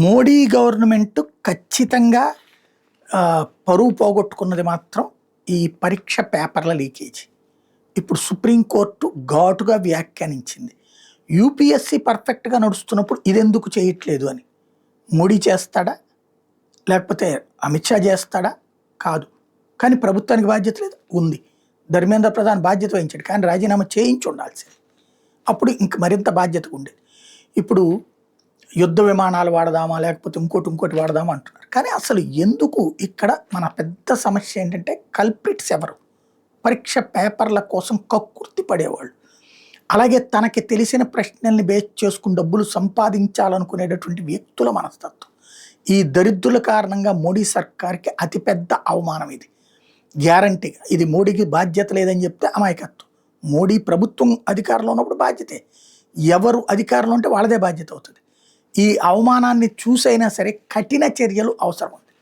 Modi government ఖచ్చితంగా పరువు పోగొట్టుకున్నది మాత్రం ఈ పరీక్ష పేపర్ల లీకేజీ. ఇప్పుడు సుప్రీంకోర్టు ఘాటుగా వ్యాఖ్యానించింది. యూపీఎస్సీ పర్ఫెక్ట్గా నడుస్తున్నప్పుడు ఇదెందుకు చేయట్లేదు అని. మోడీ చేస్తాడా, లేకపోతే అమిత్ షా చేస్తాడా? కాదు. కానీ ప్రభుత్వానికి బాధ్యత లేదు, ఉంది. ధర్మేంద్ర ప్రధాన్ బాధ్యత వహించాడు, కానీ రాజీనామా చేయించి ఉండాల్సింది. అప్పుడు ఇంక మరింత బాధ్యతగా ఉండేది. ఇప్పుడు యుద్ధ విమానాలు వాడదామా, లేకపోతే ఇంకోటి వాడదామా అంటున్నారు. కానీ అసలు ఎందుకు ఇక్కడ మన పెద్ద సమస్య ఏంటంటే కల్ప్రిట్స్ ఎవరు? పరీక్ష పేపర్ల కోసం కక్కుర్తి పడేవాళ్ళు, అలాగే తనకి తెలిసిన ప్రశ్నల్ని బేస్ చేసుకుని డబ్బులు సంపాదించాలనుకునేటటువంటి వ్యక్తుల మనస్తత్వం. ఈ దరిద్రుల కారణంగా మోడీ సర్కార్కి అతిపెద్ద అవమానం ఇది. గ్యారంటీగా ఇది మోడీకి బాధ్యత లేదని చెప్తే అమాయకత్వం. మోడీ ప్రభుత్వం అధికారంలో ఉన్నప్పుడు బాధ్యతే, ఎవరు అధికారంలో ఉంటే వాళ్ళదే బాధ్యత అవుతుంది. ఈ అవమానాన్ని చూసైనా సరే కఠిన చర్యలు అవసరం ఉంది.